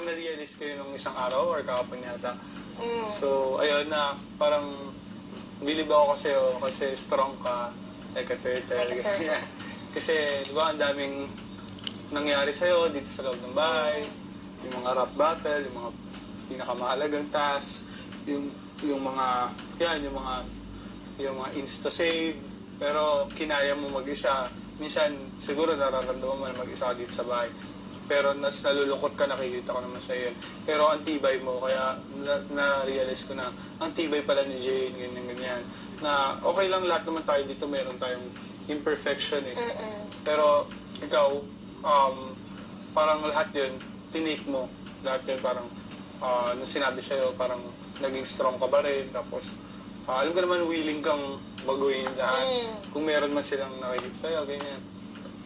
parang na-realize ko yun nung isang araw or kahapon yata. So, ayun na, parang bilib ako kasi strong ka, like a turtle. Like a turtle. Kasi, di ba, ang daming nangyari sa'yo dito sa loob ng bahay, yung mga rap battle, yung mga pinakamahalagang task, yung mga insta-save, pero kinaya mo mag-isa. Minsan, siguro nararamdaman mo na mag-isa ka dito sa bahay. Pero nalulungkot ka, nakikita ko naman sa iyo. Pero ang tibay mo, kaya na-realize ko na ang tibay pala ni Jane, ganyan. Na okay lang lahat naman tayo dito, meron tayong imperfection eh. Pero ikaw, parang lahat yun, tinake mo. Lahat yun parang, nung sinabi sa'yo, parang naging strong ka ba rin. Tapos, alam ko naman willing kang baguhin lahat. Kung meron man silang nakikita sa'yo, ganyan.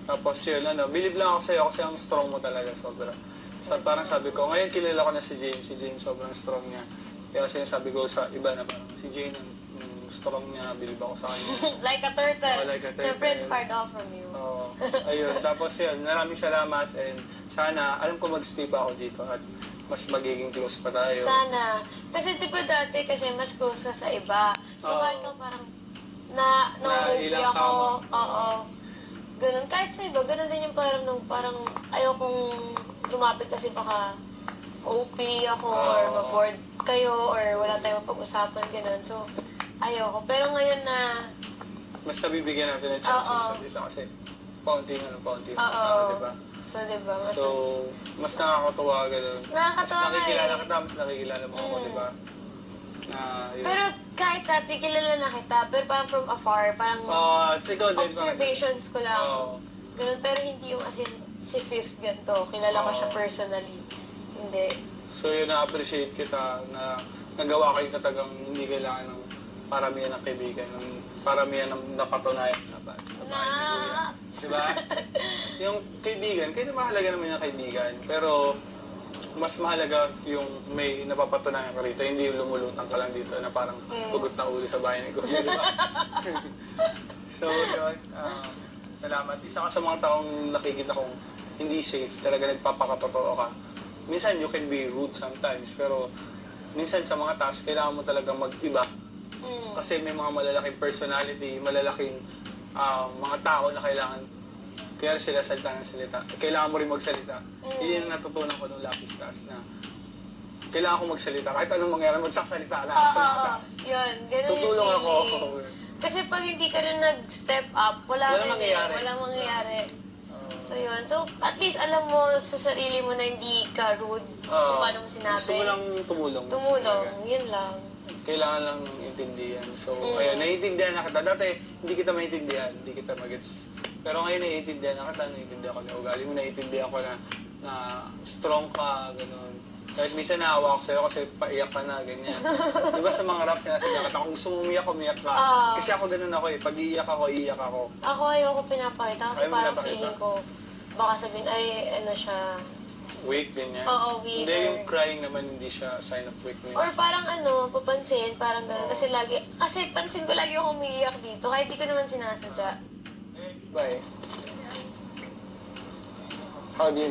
Tapos yun, believe lang ako sa'yo kasi ang strong mo talaga, sobra. So, parang sabi ko, ngayon kilala ko na si Jane sobrang strong niya. Kaya sinasabi ko sa iba na parang si Jane, ang strong niya, believe ako sa kanya. Like a turtle. Oh, like a turtle. Siyempre, it's part off from you. Oo. Ayun, tapos yun, maraming salamat and sana, alam ko mag-stay pa ako dito at mas magiging close pa tayo. Sana. Kasi diba dati kasi mas close ka sa iba. So kahit ka parang na-OP ako. Oo. Ganun. Kahit sa iba, ganun din yung parang ayokong lumapit kasi baka OP ako or ma-board kayo or wala tayong pag-usapan, ganun. So, ayoko. Pero ngayon na... Mas nabibigyan natin ng chance sa isa kasi paunti na, diba? So, diba? So, mas nakakatuwa gano'n. Nakakatawa Mas nakikilala mo ako, diba? Pero kahit dati, kilala na kita, pero parang from afar, parang observations ko lang. Ganun, pero hindi yung as in, si Fifth ganito. Kilala ko siya personally. Hindi. So, yun, na-appreciate kita na nagawa kayo katagang hindi kailangan ng paramihan ng kaibigan, ng paramihan ng napatunayan na ba? Diba? Yung kaibigan, kayo na mahalaga naman yung kaibigan, pero mas mahalaga yung may napapatunayan ka rito, hindi yung lumulutang ka lang dito na parang hugot na uli sa bahay ni Kuya, diba? So, yun, salamat. Isa ka sa mga taong nakikita kong hindi safe, talaga nagpapakatotoo ka. Minsan, you can be rude sometimes, pero minsan sa mga task, kailangan mo talaga mag-iba. Kasi may mga malalaking personality, malalaking mga tao na kailangan kaya sila salita ng salita. Kailangan mo rin magsalita. Yun yung natutunan ko nung Lapis Task na kailangan ko magsalita. Kahit anong mangyari, magsasalita lang sa task. Yun, ganun tutulong yung ako. Kasi pag hindi ka rin nag-step up, walang mangyayari. So yun. So at least alam mo sa sarili mo na hindi ka rude kung paano mo sinabi. Gusto mo lang tumulong. Yun lang. Kailangan lang intindihan. So, kaya naiintindihan na kita. Dati, hindi kita maintindihan, hindi kita magets. Pero ngayon, naiintindihan na kita, naiintindihan ko na ugali mo, naiintindihan ko na strong ka, gano'n. Kahit minsan naawa ako sa'yo kasi paiyak ka na, ganyan. Diba sa mga rap, sinasadya ka, kung gusto mo umiyak ka. Kasi ako gano'n ako eh, pag iiyak ako. Ako ayoko pinapakita kasi parang feeling ko, baka sabihin, ay, ano siya, weak, ganyan. Oo, weak. Hindi, yung crying naman hindi siya sign of weakness. Or parang papansin, parang gano'n. Kasi pansin ko lagi ako umiiyak dito, kahit di ko naman sinasadya. Bye. How do you